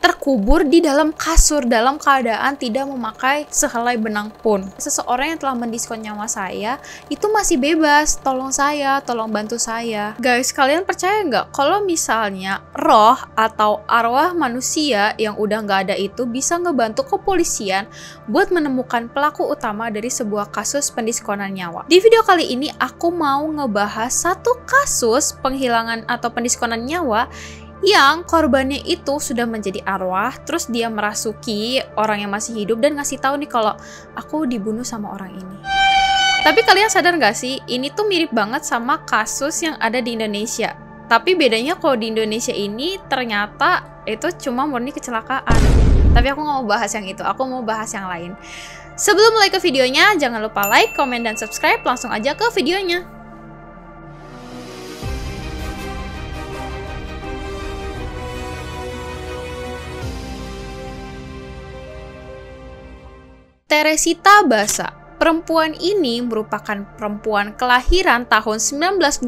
terkubur di dalam kasur dalam keadaan tidak memakai sehelai benang pun. Seseorang yang telah mendiskon nyawa saya itu masih bebas. Tolong saya, tolong bantu saya. Guys, kalian percaya nggak kalau misalnya roh atau arwah manusia yang udah nggak ada itu bisa ngebantu kepolisian buat menemukan pelaku utama dari sebuah kasus pendiskonan nyawa? Di video kali ini aku mau ngebahas satu kasus penghilangan atau pendiskonan nyawa yang korbannya itu sudah menjadi arwah, terus dia merasuki orang yang masih hidup dan ngasih tahu nih kalau aku dibunuh sama orang ini. Tapi kalian sadar nggak sih, ini tuh mirip banget sama kasus yang ada di Indonesia. Tapi bedanya kalau di Indonesia ini ternyata itu cuma murni kecelakaan. Tapi aku nggak mau bahas yang itu, aku mau bahas yang lain. Sebelum mulai ke videonya, jangan lupa like, komen, dan subscribe. Langsung aja ke videonya. Teresita Basa. Perempuan ini merupakan perempuan kelahiran tahun 1929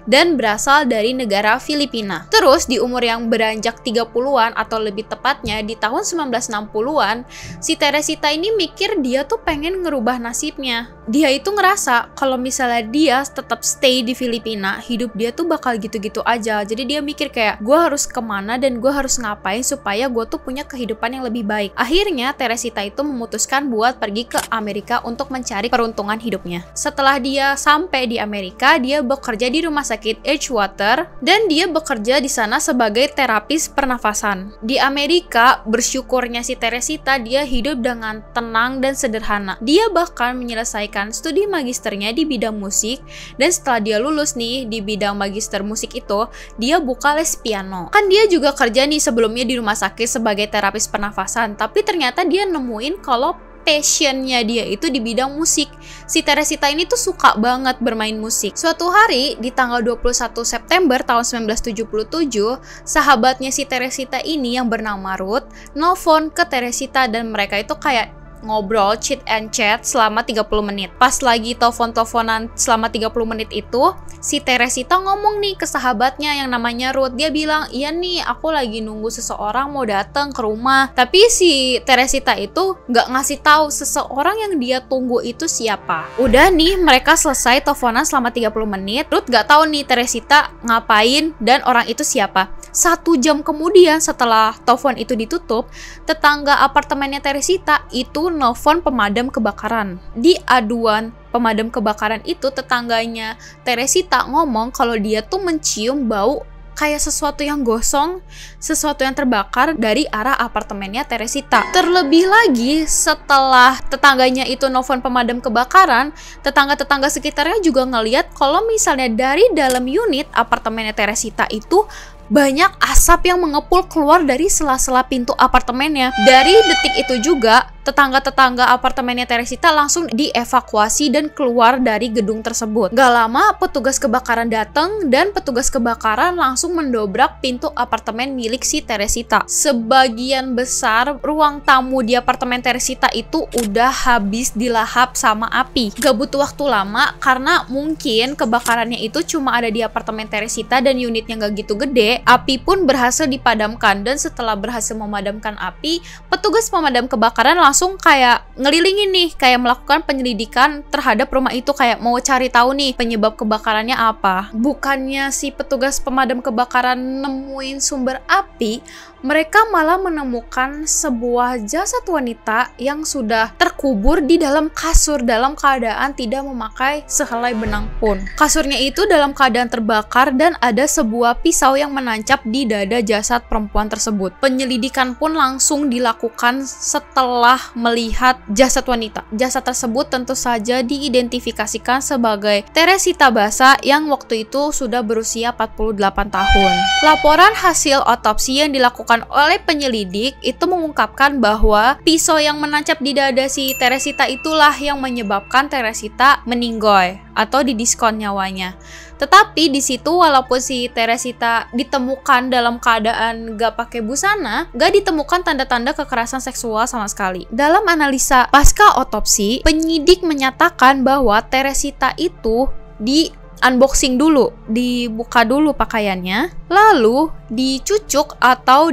dan berasal dari negara Filipina. Terus di umur yang beranjak 30-an atau lebih tepatnya di tahun 1960-an, si Teresita ini mikir dia tuh pengen ngerubah nasibnya. Dia itu ngerasa kalau misalnya dia tetap stay di Filipina, hidup dia tuh bakal gitu-gitu aja. Jadi dia mikir kayak, gue harus kemana dan gue harus ngapain supaya gue tuh punya kehidupan yang lebih baik. Akhirnya Teresita itu memutuskan buat pergi ke Amerika untuk mencari peruntungan hidupnya. Setelah dia sampai di Amerika, dia bekerja di rumah sakit Edgewater dan dia bekerja di sana sebagai terapis pernafasan. Di Amerika, bersyukurnya si Teresita dia hidup dengan tenang dan sederhana. Dia bahkan menyelesaikan studi magisternya di bidang musik dan setelah dia lulus nih di bidang magister musik itu, dia buka les piano. Kan dia juga kerja nih sebelumnya di rumah sakit sebagai terapis pernafasan, tapi ternyata dia nemuin kalau passionnya dia itu di bidang musik. Si Teresita ini tuh suka banget bermain musik. Suatu hari di tanggal 21 September tahun 1977, sahabatnya si Teresita ini yang bernama Ruth nelfon ke Teresita dan mereka itu kayak ngobrol, chit and chat selama 30 menit. Pas lagi telepon-teleponan selama 30 menit itu, si Teresita ngomong nih ke sahabatnya yang namanya Ruth. Dia bilang, iya nih aku lagi nunggu seseorang mau datang ke rumah. Tapi si Teresita itu nggak ngasih tahu seseorang yang dia tunggu itu siapa. Udah nih mereka selesai teleponan selama 30 menit. Ruth nggak tahu nih Teresita ngapain dan orang itu siapa. 1 jam kemudian setelah telepon itu ditutup, tetangga apartemennya Teresita itu nelfon pemadam kebakaran. Di aduan pemadam kebakaran itu, tetangganya Teresita ngomong kalau dia tuh mencium bau kayak sesuatu yang gosong, sesuatu yang terbakar dari arah apartemennya Teresita. Terlebih lagi setelah tetangganya itu nelfon pemadam kebakaran, tetangga-tetangga sekitarnya juga ngeliat kalau misalnya dari dalam unit apartemennya Teresita itu banyak asap yang mengepul keluar dari sela-sela pintu apartemennya. Dari detik itu juga, tetangga-tetangga apartemennya Teresita langsung dievakuasi dan keluar dari gedung tersebut. Gak lama, petugas kebakaran datang dan petugas kebakaran langsung mendobrak pintu apartemen milik si Teresita. Sebagian besar ruang tamu di apartemen Teresita itu udah habis dilahap sama api. Gak butuh waktu lama karena mungkin kebakarannya itu cuma ada di apartemen Teresita dan unitnya gak gitu gede. Api pun berhasil dipadamkan dan setelah berhasil memadamkan api, petugas pemadam kebakaran langsung kayak ngelilingin nih, kayak melakukan penyelidikan terhadap rumah itu, kayak mau cari tahu nih penyebab kebakarannya apa. Bukannya si petugas pemadam kebakaran nemuin sumber api, mereka malah menemukan sebuah jasad wanita yang sudah terkubur di dalam kasur dalam keadaan tidak memakai sehelai benang pun. Kasurnya itu dalam keadaan terbakar dan ada sebuah pisau yang menancap di dada jasad perempuan tersebut. Penyelidikan pun langsung dilakukan setelah melihat jasad wanita. Jasad tersebut tentu saja diidentifikasikan sebagai Teresita Basa yang waktu itu sudah berusia 48 tahun. Laporan hasil otopsi yang dilakukan oleh penyelidik itu mengungkapkan bahwa pisau yang menancap di dada si Teresita itulah yang menyebabkan Teresita meninggoy atau didiskon nyawanya. Tetapi di situ walaupun si Teresita ditemukan dalam keadaan gak pakai busana, gak ditemukan tanda-tanda kekerasan seksual sama sekali. Dalam analisa pasca otopsi, penyidik menyatakan bahwa Teresita itu di unboxing dulu, dibuka dulu pakaiannya, lalu dicucuk atau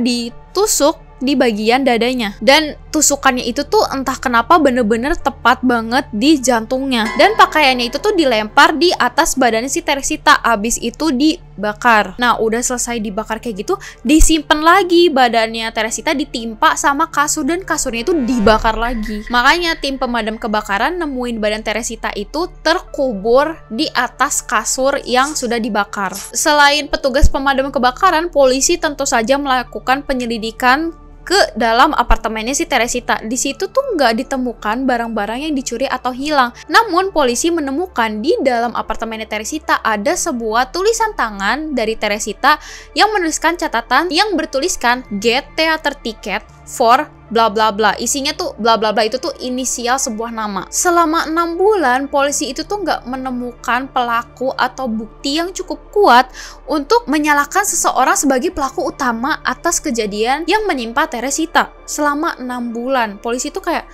ditusuk di bagian dadanya. Dan tusukannya itu tuh entah kenapa bener-bener tepat banget di jantungnya. Dan pakaiannya itu tuh dilempar di atas badannya si Teresita, abis itu dibakar. Nah udah selesai dibakar kayak gitu, disimpan lagi badannya Teresita ditimpa sama kasur, dan kasurnya itu dibakar lagi. Makanya tim pemadam kebakaran nemuin badan Teresita itu terkubur di atas kasur yang sudah dibakar. Selain petugas pemadam kebakaran, polisi tentu saja melakukan penyelidikan ke dalam apartemennya si Teresita. Di situ tuh nggak ditemukan barang-barang yang dicuri atau hilang. Namun polisi menemukan di dalam apartemennya Teresita ada sebuah tulisan tangan dari Teresita yang menuliskan catatan yang bertuliskan "Get Theater Ticket for bla bla bla." Isinya tuh bla bla bla itu tuh inisial sebuah nama. Selama 6 bulan polisi itu tuh nggak menemukan pelaku atau bukti yang cukup kuat untuk menyalahkan seseorang sebagai pelaku utama atas kejadian yang menimpa Teresita. Selama 6 bulan polisi tuh kayak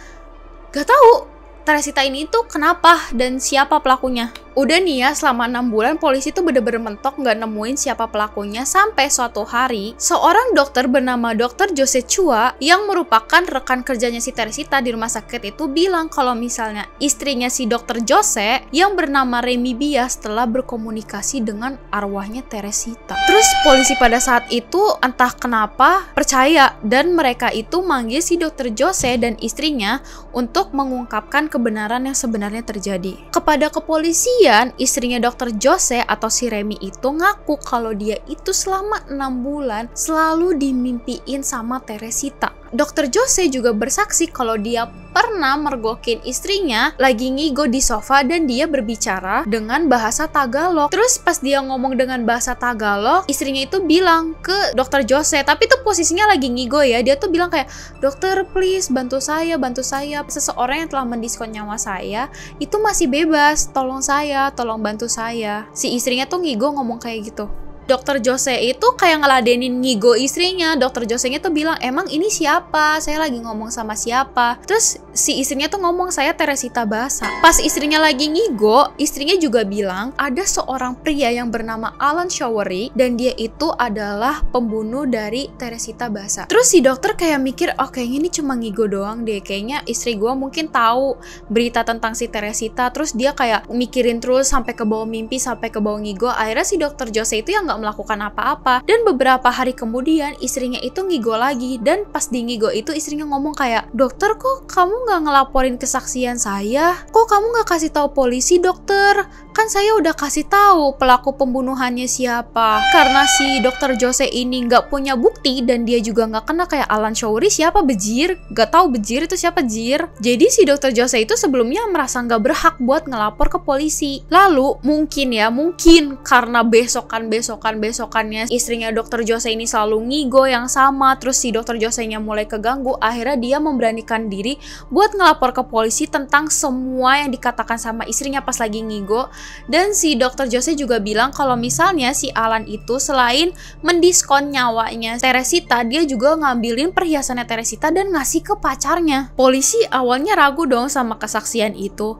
gak tahu Teresita ini tuh kenapa dan siapa pelakunya. Udah nih ya, selama 6 bulan polisi tuh bener-bener mentok nggak nemuin siapa pelakunya, sampai suatu hari seorang dokter bernama Dr. Jose Chua yang merupakan rekan kerjanya si Teresita di rumah sakit itu bilang kalau misalnya istrinya si Dr. Jose yang bernama Remy Bias telah berkomunikasi dengan arwahnya Teresita. Terus polisi pada saat itu entah kenapa percaya, dan mereka itu manggil si Dr. Jose dan istrinya untuk mengungkapkan kebenaran yang sebenarnya terjadi. Kepada kepolisian, istrinya Dr. Jose atau si Remy itu ngaku kalau dia itu selama 6 bulan selalu dimimpiin sama Teresita. Dr. Jose juga bersaksi kalau dia pernah mergokin istrinya lagi ngigo di sofa dan dia berbicara dengan bahasa Tagalog. Terus pas dia ngomong dengan bahasa Tagalog, istrinya itu bilang ke Dr. Jose, tapi tuh posisinya lagi ngigo ya, dia tuh bilang kayak, "Dokter please bantu saya, seseorang yang telah mendiskon nyawa saya itu masih bebas, tolong bantu saya." Si istrinya tuh ngigo ngomong kayak gitu. Dr. Jose itu kayak ngeladenin ngigo istrinya. Dr. Jose-nya tuh bilang, "Emang ini siapa? Saya lagi ngomong sama siapa?" Terus si istrinya tuh ngomong, "Saya Teresita Basa." Pas istrinya lagi ngigo, istrinya juga bilang ada seorang pria yang bernama Alan Showery dan dia itu adalah pembunuh dari Teresita Basa. Terus si dokter kayak mikir, "Oh kayaknya ini cuma ngigo doang deh. Kayaknya istri gue mungkin tahu berita tentang si Teresita." Terus dia kayak mikirin terus sampai ke bawah mimpi, sampai ke bawah ngigo. Akhirnya si Dr. Jose itu yang nggak melakukan apa-apa, dan beberapa hari kemudian istrinya itu ngigo lagi. Dan pas di ngigo itu istrinya ngomong kayak, "Dokter, kok kamu nggak ngelaporin kesaksian saya? Kok kamu nggak kasih tahu polisi, dokter? Kan saya udah kasih tahu pelaku pembunuhannya siapa." Karena si Dr. Jose ini nggak punya bukti dan dia juga nggak kenal kayak Alan Showery siapa, bejir, nggak tahu bejir itu siapa, jir. Jadi si Dr. Jose itu sebelumnya merasa nggak berhak buat ngelapor ke polisi. Lalu mungkin karena besokannya istrinya Dr. Jose ini selalu ngigo yang sama, terus si Dr. Jose-nya mulai keganggu, akhirnya dia memberanikan diri buat ngelapor ke polisi tentang semua yang dikatakan sama istrinya pas lagi ngigo. Dan si Dr. Jose juga bilang kalau misalnya si Alan itu selain mendiskon nyawanya Teresita, dia juga ngambilin perhiasannya Teresita dan ngasih ke pacarnya. Polisi awalnya ragu dong sama kesaksian itu.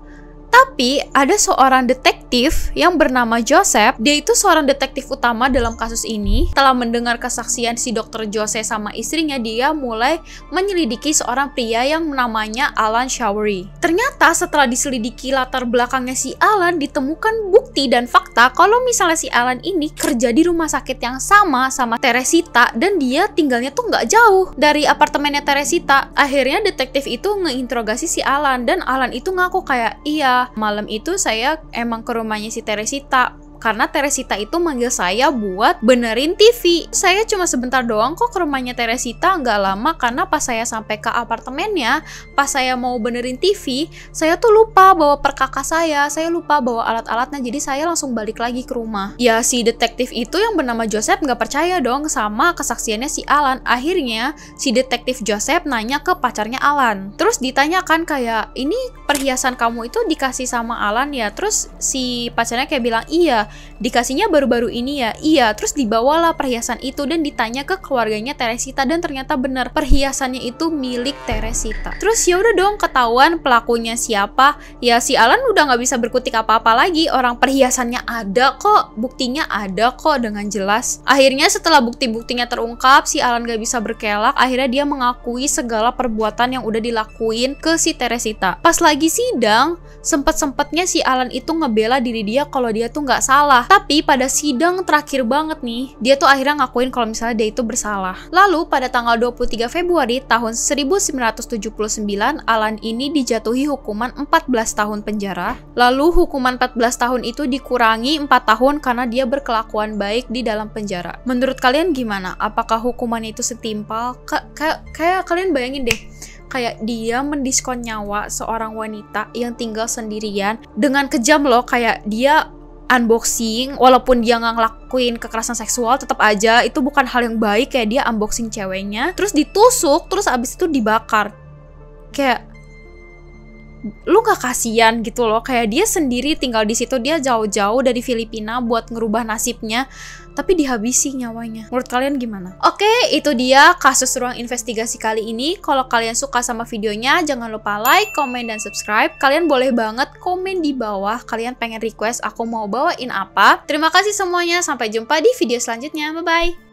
Tapi ada seorang detektif yang bernama Joseph. Dia itu seorang detektif utama dalam kasus ini. Setelah mendengar kesaksian si Dr. Jose sama istrinya, dia mulai menyelidiki seorang pria yang namanya Alan Showery. Ternyata setelah diselidiki latar belakangnya si Alan, ditemukan bukti dan fakta kalau misalnya si Alan ini kerja di rumah sakit yang sama Teresita, dan dia tinggalnya tuh nggak jauh dari apartemennya Teresita. Akhirnya detektif itu ngeinterogasi si Alan, dan Alan itu ngaku kayak, "Iya, malam itu saya emang ke rumahnya si Teresita karena Teresita itu manggil saya buat benerin TV. Saya cuma sebentar doang kok ke rumahnya Teresita, nggak lama, karena pas saya sampai ke apartemennya, pas saya mau benerin TV, saya tuh lupa bawa perkakas saya lupa bawa alat-alatnya, jadi saya langsung balik lagi ke rumah." Ya si detektif itu yang bernama Joseph nggak percaya dong sama kesaksiannya si Alan. Akhirnya si detektif Joseph nanya ke pacarnya Alan. Terus ditanyakan kayak, "Ini perhiasan kamu itu dikasih sama Alan ya?" Terus si pacarnya kayak bilang, "Iya, dikasihnya baru-baru ini ya? Iya, terus dibawalah perhiasan itu dan ditanya ke keluarganya Teresita dan ternyata bener perhiasannya itu milik Teresita. Terus ya udah dong ketahuan pelakunya siapa. Ya si Alan udah nggak bisa berkutik apa-apa lagi, orang perhiasannya ada kok, buktinya ada kok dengan jelas. Akhirnya setelah bukti-buktinya terungkap, si Alan gak bisa berkelak, akhirnya dia mengakui segala perbuatan yang udah dilakuin ke si Teresita. Pas lagi sidang, sempet-sempetnya si Alan itu ngebela diri dia kalau dia tuh nggak salah. Tapi pada sidang terakhir banget nih, dia tuh akhirnya ngakuin kalau misalnya dia itu bersalah. Lalu pada tanggal 23 Februari tahun 1979, Alan ini dijatuhi hukuman 14 tahun penjara. Lalu hukuman 14 tahun itu dikurangi 4 tahun karena dia berkelakuan baik di dalam penjara. Menurut kalian gimana? Apakah hukuman itu setimpal? Kayak kalian bayangin deh, kayak dia mendiskon nyawa seorang wanita yang tinggal sendirian dengan kejam loh, kayak dia unboxing, walaupun dia nggak ngelakuin kekerasan seksual, tetap aja itu bukan hal yang baik. Kayak dia unboxing ceweknya, terus ditusuk, terus abis itu dibakar. Kayak lu gak kasihan gitu loh, kayak dia sendiri tinggal di situ, dia jauh-jauh dari Filipina buat ngerubah nasibnya, tapi dihabisi nyawanya. Menurut kalian gimana? Oke, itu dia kasus Ruang Investigasi kali ini. Kalau kalian suka sama videonya, jangan lupa like, komen, dan subscribe. Kalian boleh banget komen di bawah kalian pengen request aku mau bawain apa. Terima kasih semuanya, sampai jumpa di video selanjutnya. Bye-bye!